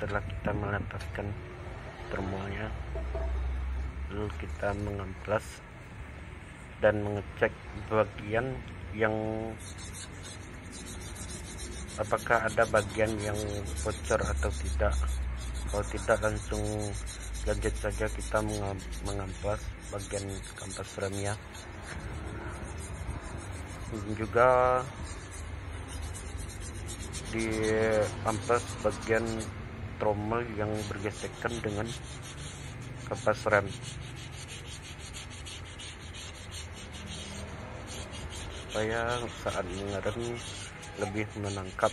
setelah kita meletakkan tromolnya, lalu kita mengamplas dan mengecek bagian yang apakah ada bagian yang bocor atau tidak. Kalau tidak, langsung lanjut saja kita mengamplas bagian kampas remnya. Juga di amplas bagian tromol yang bergesekan dengan kampas rem, supaya saat mengerem lebih menangkap.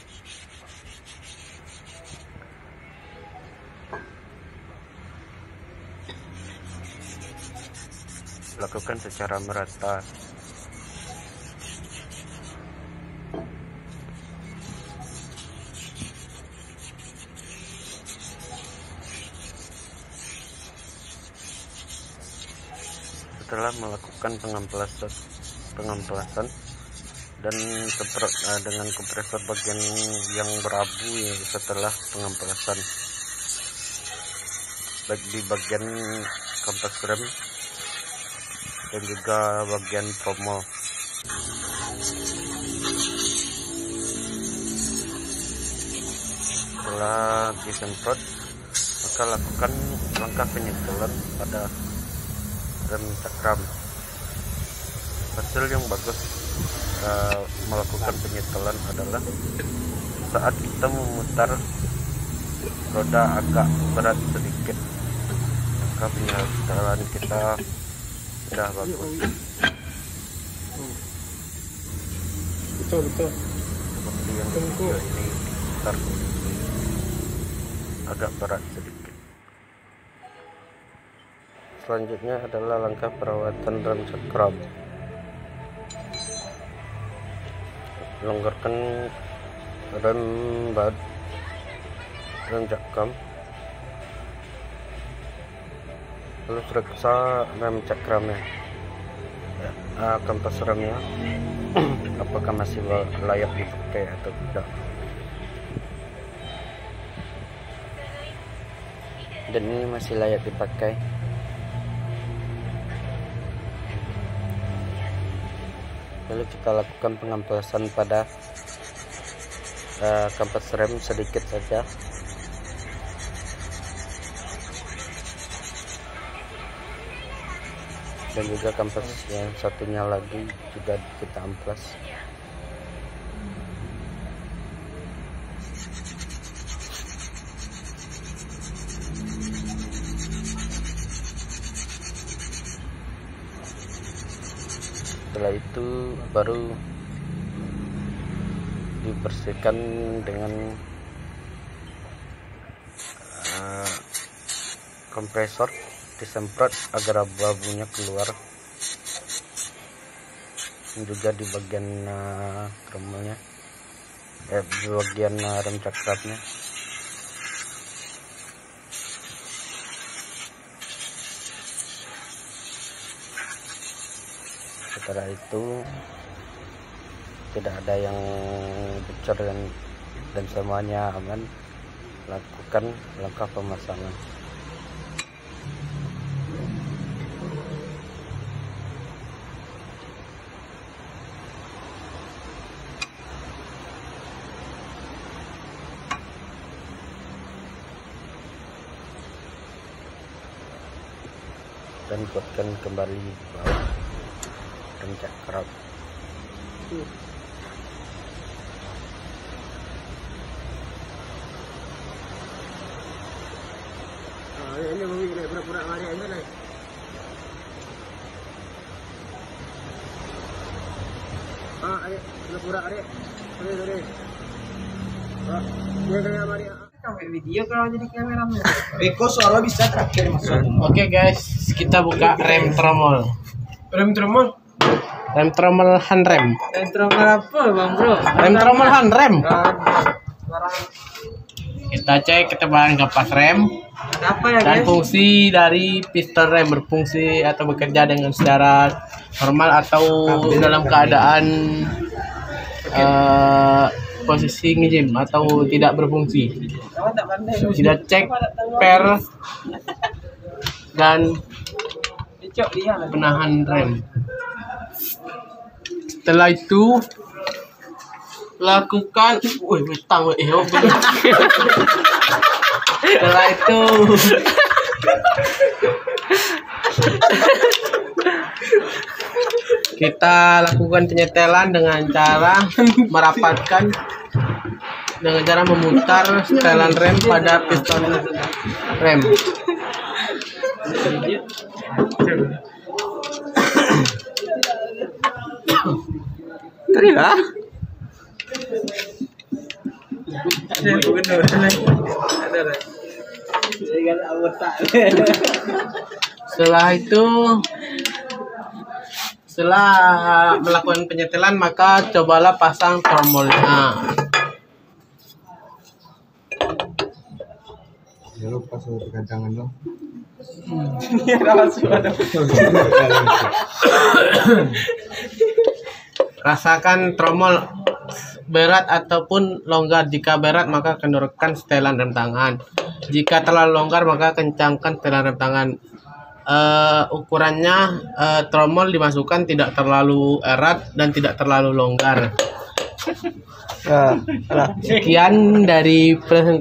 Lakukan secara merata. Setelah melakukan pengamplasan dan semprot dengan kompresor bagian yang berabu ya, setelah pengamplasan, baik di bagian kampas rem dan juga bagian tromol. Setelah disemprot, maka lakukan langkah penyegelan pada rem cakram. Hasil yang bagus melakukan penyetelan adalah saat kita memutar roda agak berat sedikit, maka penyetelan kita sudah bagus. Betul. Seperti yang video ini diputar agak berat sedikit. Selanjutnya adalah langkah perawatan rem cakram. Longgarkan rem cakram, lalu periksa rem cakramnya, kampas remnya apakah masih layak dipakai atau tidak. Dan ini masih layak dipakai. Lalu kita lakukan pengamplasan pada kampas rem sedikit saja. Dan juga kampas yang satunya lagi juga kita amplas. Setelah itu baru dibersihkan dengan kompresor, disemprot agar abu-abunya keluar. Dan juga di bagian tromolnya, di bagian rem cakramnya. Setelah itu tidak ada yang bocor dan semuanya aman. Lakukan langkah pemasangan. Dan kuatkan kembali bawah rem cakram. Ini mau naik pura-pura mari aja naik. Ayo pura-pura adik. Sorry. Dia kayak mari. Sampai video kalau jadi kameramen. Beko suara bisa terakhir masuk. Oke guys, kita buka rem tromol. Rem tromol. Rem tromol handrem. Rem tromol apa bang bro? Rem tromol handrem. Kita cek ketebalan kapas rem Apa ya dan guys? fungsi dari piston rem, berfungsi atau bekerja dengan secara normal atau dalam keadaan posisi ngejim atau tidak berfungsi. Tidak cek per dan penahan rem. Setelah itu lakukan setelah itu kita lakukan penyetelan dengan cara merapatkan, dengan cara memutar setelan rem pada piston rem. Terima. Setelah melakukan penyetelan, maka cobalah pasang tromolnya. Jangan lupa suruh gantangan lo. Rasakan tromol berat ataupun longgar. Jika berat maka kendorkan setelan rem tangan. Jika terlalu longgar maka kencangkan setelan rem tangan. Ukurannya tromol dimasukkan tidak terlalu erat dan tidak terlalu longgar. Sekian dari presentasi